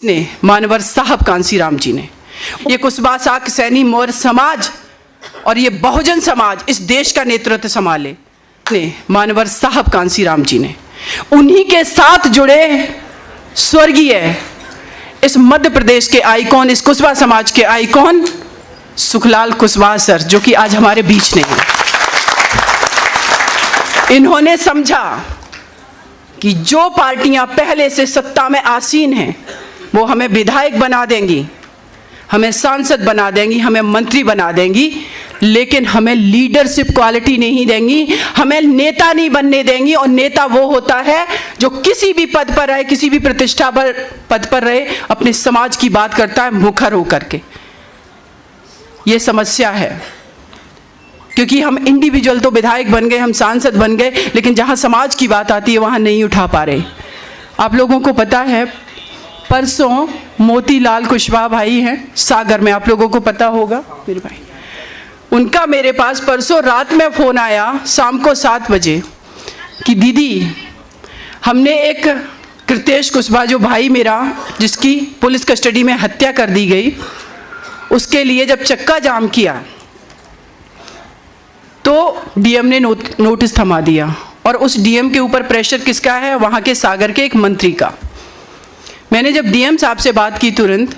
ने मानवर साहब कांसीराम जी ने, ये कुशवाहा साक सैनी मौर्य समाज और ये बहुजन समाज इस देश का नेतृत्व संभाले ने मानवर साहब कांसीराम जी ने। उन्हीं के साथ जुड़े स्वर्गीय इस मध्य प्रदेश के आइकॉन, इस कुशवाहा समाज के आइकॉन सुखलाल कुशवाहा सर, जो कि आज हमारे बीच नहीं है। इन्होंने समझा कि जो पार्टियां पहले से सत्ता में आसीन हैं वो हमें विधायक बना देंगी, हमें सांसद बना देंगी, हमें मंत्री बना देंगी, लेकिन हमें लीडरशिप क्वालिटी नहीं देंगी, हमें नेता नहीं बनने देंगी। और नेता वो होता है जो किसी भी पद पर रहे, किसी भी प्रतिष्ठा पर पद पर रहे, अपने समाज की बात करता है मुखर होकर के। ये समस्या है, क्योंकि हम इंडिविजुअल तो विधायक बन गए, हम सांसद बन गए, लेकिन जहाँ समाज की बात आती है वहाँ नहीं उठा पा रहे। आप लोगों को पता है, परसों मोतीलाल कुशवाहा भाई हैं सागर में, आप लोगों को पता होगा मेरे भाई, उनका मेरे पास परसों रात में फ़ोन आया शाम को 7 बजे कि दीदी, हमने एक कृतेश कुशवाहा, जो भाई मेरा जिसकी पुलिस कस्टडी में हत्या कर दी गई, उसके लिए जब चक्का जाम किया तो डीएम ने नोटिस थमा दिया। और उस डीएम के ऊपर प्रेशर किसका है? वहाँ के सागर के एक मंत्री का। मैंने जब डीएम साहब से बात की, तुरंत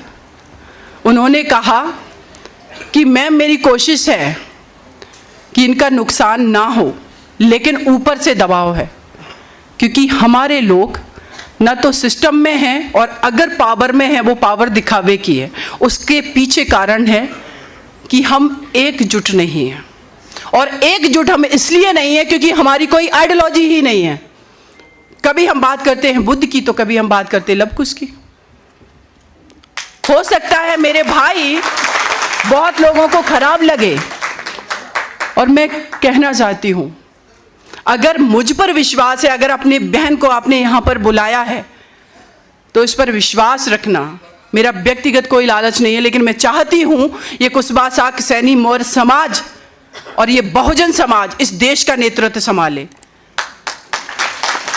उन्होंने कहा कि मैम, मेरी कोशिश है कि इनका नुकसान ना हो, लेकिन ऊपर से दबाव है, क्योंकि हमारे लोग ना तो सिस्टम में हैं, और अगर पावर में है वो पावर दिखावे की है। उसके पीछे कारण है कि हम एकजुट नहीं हैं। और एकजुट हम इसलिए नहीं है क्योंकि हमारी कोई आइडियोलॉजी ही नहीं है। कभी हम बात करते हैं बुद्ध की, तो कभी हम बात करते हैं लवकुश की। हो सकता है मेरे भाई बहुत लोगों को खराब लगे, और मैं कहना चाहती हूं, अगर मुझ पर विश्वास है, अगर अपनी बहन को आपने यहां पर बुलाया है, तो इस पर विश्वास रखना। मेरा व्यक्तिगत कोई लालच नहीं है, लेकिन मैं चाहती हूं ये कुशवाहा साक सैनी मौर्य समाज और ये बहुजन समाज इस देश का नेतृत्व संभाले।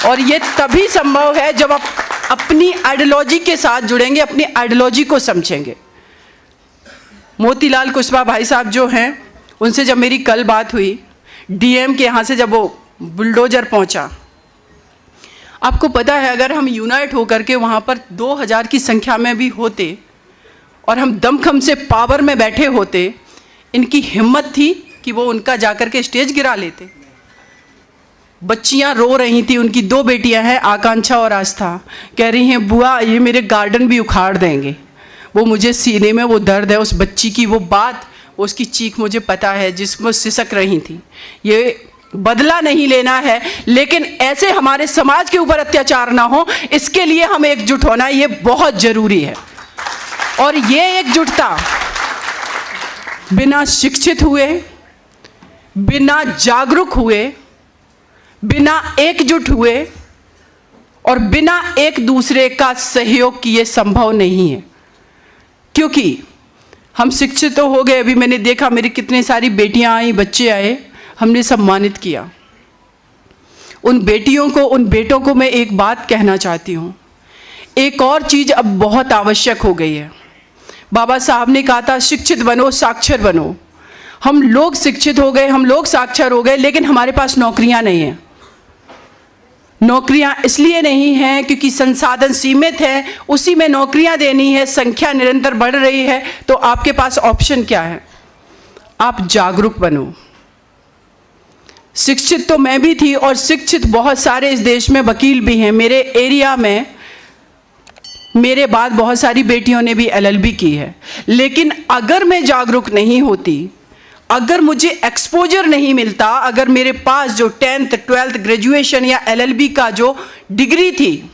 और ये तभी संभव है जब आप अपनी आइडियोलॉजी के साथ जुड़ेंगे, अपनी आइडियोलॉजी को समझेंगे। मोतीलाल कुशवाहा भाई साहब जो हैं, उनसे जब मेरी कल बात हुई, डीएम के यहाँ से जब वो बुलडोजर पहुँचा, आपको पता है अगर हम यूनाइट होकर के वहाँ पर 2000 की संख्या में भी होते और हम दमखम से पावर में बैठे होते, इनकी हिम्मत थी कि वो उनका जाकर के स्टेज गिरा लेते। बच्चियां रो रही थी, उनकी 2 बेटियां हैं, आकांक्षा और आस्था, कह रही हैं बुआ ये मेरे गार्डन भी उखाड़ देंगे। वो मुझे सीने में वो दर्द है, उस बच्ची की वो बात, उसकी चीख मुझे पता है, जिसमें सिसक रही थी। ये बदला नहीं लेना है, लेकिन ऐसे हमारे समाज के ऊपर अत्याचार ना हो, इसके लिए हम एकजुट होना, ये बहुत ज़रूरी है। और ये एकजुटता बिना शिक्षित हुए, बिना जागरूक हुए, बिना एकजुट हुए और बिना एक दूसरे का सहयोग किए संभव नहीं है। क्योंकि हम शिक्षित तो हो गए, अभी मैंने देखा मेरी कितनी सारी बेटियां आई, बच्चे आए, हमने सम्मानित किया उन बेटियों को, उन बेटों को। मैं एक बात कहना चाहती हूँ, एक और चीज़ अब बहुत आवश्यक हो गई है। बाबा साहब ने कहा था शिक्षित बनो, साक्षर बनो। हम लोग शिक्षित हो गए, हम लोग साक्षर हो गए, लेकिन हमारे पास नौकरियां नहीं हैं। नौकरियां इसलिए नहीं हैं क्योंकि संसाधन सीमित है, उसी में नौकरियां देनी है, संख्या निरंतर बढ़ रही है। तो आपके पास ऑप्शन क्या है? आप जागरूक बनो। शिक्षित तो मैं भी थी, और शिक्षित बहुत सारे इस देश में वकील भी हैं। मेरे एरिया में मेरे बाद बहुत सारी बेटियों ने भी LLB की है। लेकिन अगर मैं जागरूक नहीं होती, अगर मुझे एक्सपोजर नहीं मिलता, अगर मेरे पास जो 10th 12th ग्रेजुएशन या LLB का जो डिग्री थी,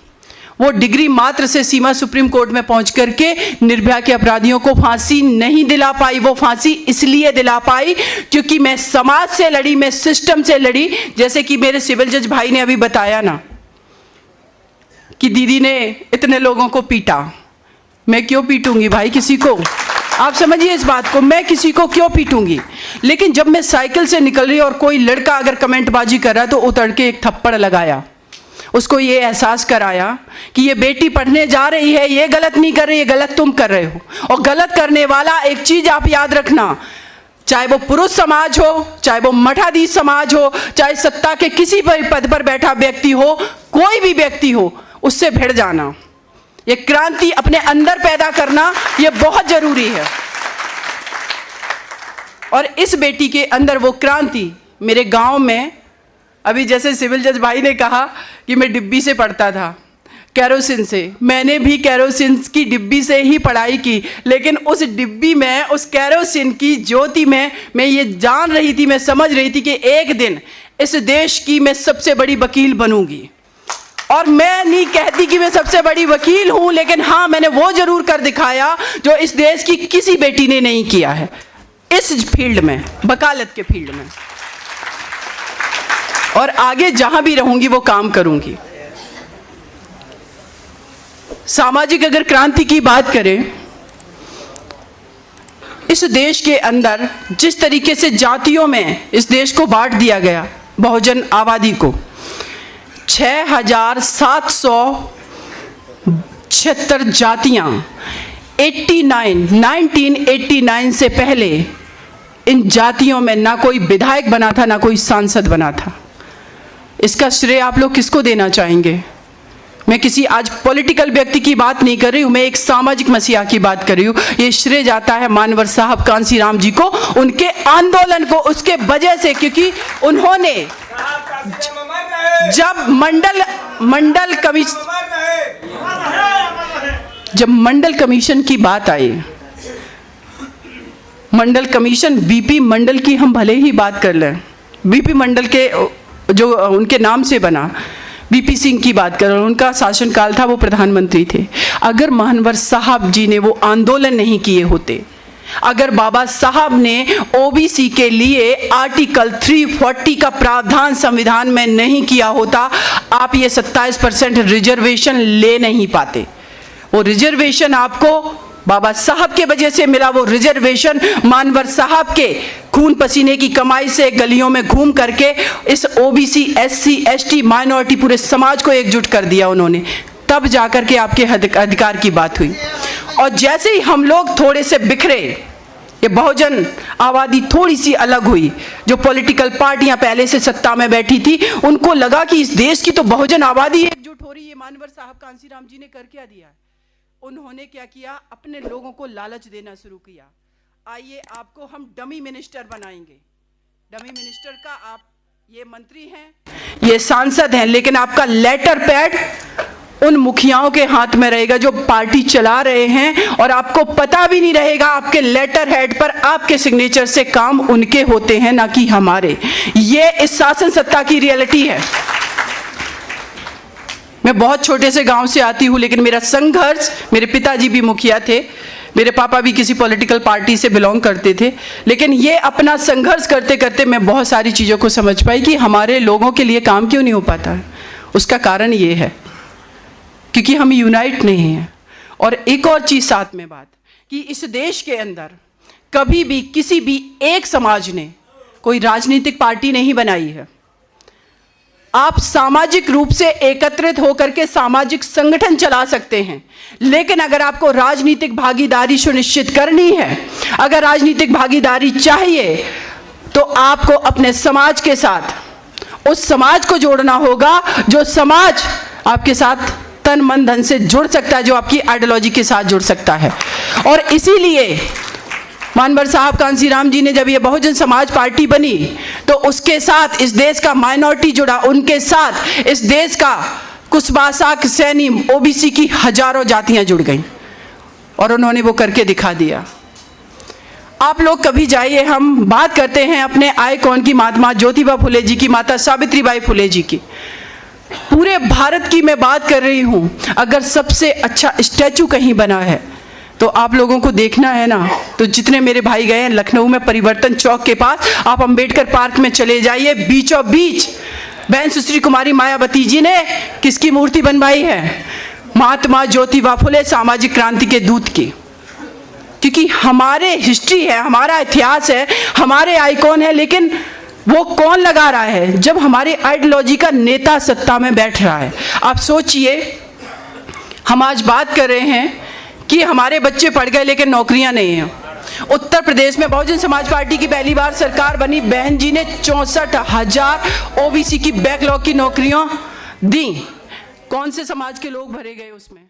वो डिग्री मात्र से सीमा सुप्रीम कोर्ट में पहुंच करके निर्भया के अपराधियों को फांसी नहीं दिला पाई। वो फांसी इसलिए दिला पाई क्योंकि मैं समाज से लड़ी, मैं सिस्टम से लड़ी। जैसे कि मेरे सिविल जज भाई ने अभी बताया ना कि दीदी ने इतने लोगों को पीटा। मैं क्यों पीटूंगी भाई किसी को? आप समझिए इस बात को, मैं किसी को क्यों पीटूंगी? लेकिन जब मैं साइकिल से निकल रही और कोई लड़का अगर कमेंटबाजी कर रहा है तो उतर के एक थप्पड़ लगाया। उसको ये एहसास कराया कि ये बेटी पढ़ने जा रही है, ये गलत नहीं कर रही, ये गलत तुम कर रहे हो। और गलत करने वाला, एक चीज आप याद रखना, चाहे वो पुरुष समाज हो, चाहे वो मठाधीश समाज हो, चाहे सत्ता के किसी भी पद पर बैठा व्यक्ति हो, कोई भी व्यक्ति हो, उससे भिड़ जाना, ये क्रांति अपने अंदर पैदा करना, ये बहुत जरूरी है। और इस बेटी के अंदर वो क्रांति, मेरे गांव में अभी जैसे सिविल जज भाई ने कहा कि मैं डिब्बी से पढ़ता था, कैरोसिन से, मैंने भी कैरोसिन की डिब्बी से ही पढ़ाई की, लेकिन उस डिब्बी में, उस कैरोसिन की ज्योति में मैं ये जान रही थी, मैं समझ रही थी कि एक दिन इस देश की मैं सबसे बड़ी वकील बनूंगी। और मैं नहीं कहती कि मैं सबसे बड़ी वकील हूं, लेकिन हाँ, मैंने वो जरूर कर दिखाया जो इस देश की किसी बेटी ने नहीं किया है, इस फील्ड में, वकालत के फील्ड में। और आगे जहां भी रहूंगी वो काम करूंगी। सामाजिक अगर क्रांति की बात करें, इस देश के अंदर जिस तरीके से जातियों में इस देश को बांट दिया गया, बहुजन आबादी को 6,776 जातियां, 1989 से पहले इन जातियों में ना कोई विधायक बना था, ना कोई सांसद बना था। इसका श्रेय आप लोग किसको देना चाहेंगे? मैं किसी आज पॉलिटिकल व्यक्ति की बात नहीं कर रही हूँ, मैं एक सामाजिक मसीहा की बात कर रही हूँ। ये श्रेय जाता है मानवर साहब कांसीराम जी को, उनके आंदोलन को, उसके वजह से, क्योंकि उन्होंने जब मंडल कमीशन की बात आई, मंडल कमीशन, बीपी मंडल की हम भले ही बात कर लें, बीपी मंडल के जो उनके नाम से बना, बीपी सिंह की बात करें, उनका शासनकाल था, वो प्रधानमंत्री थे। अगर महानवर साहब जी ने वो आंदोलन नहीं किए होते, अगर बाबा साहब ने ओबीसी के लिए आर्टिकल 340 का प्रावधान संविधान में नहीं किया होता, आप ये 27% रिजर्वेशन ले नहीं पाते। वो रिजर्वेशन आपको बाबा साहब के वजह से मिला, वो रिजर्वेशन मानवर साहब के खून पसीने की कमाई से गलियों में घूम करके इस ओबीसी, एससी, एसटी, माइनॉरिटी पूरे समाज को एकजुट कर दिया उन्होंने, तब जाकर के आपके अधिकार की बात हुई। और जैसे ही हम लोग थोड़े से बिखरे, ये बहुजन आबादी थोड़ी सी अलग हुई, जो पॉलिटिकल पार्टियां पहले से सत्ता में बैठी थी, उनको लगा कि इस देश की तो बहुजन आबादी एकजुट हो रही है, मानवर साहब कांसीराम जी ने कर क्या दिया? उन्होंने क्या किया? अपने लोगों को लालच देना शुरू किया। आइए आपको हम डमी मिनिस्टर बनाएंगे। डमी मिनिस्टर का आप ये मंत्री हैं, ये सांसद हैं, लेकिन आपका लेटर पैड उन मुखियाओं के हाथ में रहेगा जो पार्टी चला रहे हैं, और आपको पता भी नहीं रहेगा आपके लेटर हेड पर आपके सिग्नेचर से काम उनके होते हैं, ना कि हमारे। ये इस शासन सत्ता की रियलिटी है। मैं बहुत छोटे से गांव से आती हूँ, लेकिन मेरा संघर्ष, मेरे पिताजी भी मुखिया थे, मेरे पापा भी किसी पॉलिटिकल पार्टी से बिलोंग करते थे, लेकिन ये अपना संघर्ष करते करते मैं बहुत सारी चीज़ों को समझ पाई कि हमारे लोगों के लिए काम क्यों नहीं हो पाता है। उसका कारण ये है क्योंकि हम यूनाइट नहीं हैं। और एक और चीज़ साथ में बात, कि इस देश के अंदर कभी भी किसी भी एक समाज ने कोई राजनीतिक पार्टी नहीं बनाई है। आप सामाजिक रूप से एकत्रित होकर के सामाजिक संगठन चला सकते हैं, लेकिन अगर आपको राजनीतिक भागीदारी सुनिश्चित करनी है, अगर राजनीतिक भागीदारी चाहिए, तो आपको अपने समाज के साथ उस समाज को जोड़ना होगा जो समाज आपके साथ तन मन धन से जुड़ सकता है, जो आपकी आइडियोलॉजी के साथ जुड़ सकता है। और इसीलिए मानवर साहब कांसीराम जी ने जब ये बहुजन समाज पार्टी बनी, तो उसके साथ इस देश का माइनॉरिटी जुड़ा, उनके साथ इस देश का कुशवाहा, सैनी, ओबीसी की हजारों जातियां जुड़ गईं, और उन्होंने वो करके दिखा दिया। आप लोग कभी जाइए, हम बात करते हैं अपने आइकॉन की, महात्मा ज्योतिबा फुले जी की, माता सावित्रीबाई फुले जी की। पूरे भारत की मैं बात कर रही हूँ। अगर सबसे अच्छा स्टैचू कहीं बना है तो आप लोगों को देखना है ना, तो जितने मेरे भाई गए हैं लखनऊ में परिवर्तन चौक के पास, आप अंबेडकर पार्क में चले जाइए, बीचों बीच बहन सुश्री कुमारी मायावती जी ने किसकी मूर्ति बनवाई है? महात्मा ज्योतिबा फुले, सामाजिक क्रांति के दूत की। क्योंकि हमारे हिस्ट्री है, हमारा इतिहास है, हमारे आइकॉन है, लेकिन वो कौन लगा रहा है? जब हमारे आइडियोलॉजी का नेता सत्ता में बैठ रहा है। आप सोचिए, हम आज बात कर रहे हैं कि हमारे बच्चे पढ़ गए लेकिन नौकरियां नहीं हैं। उत्तर प्रदेश में बहुजन समाज पार्टी की पहली बार सरकार बनी, बहन जी ने 64,000 ओबीसी की बैकलॉग की नौकरियां दी। कौन से समाज के लोग भरे गए उसमें?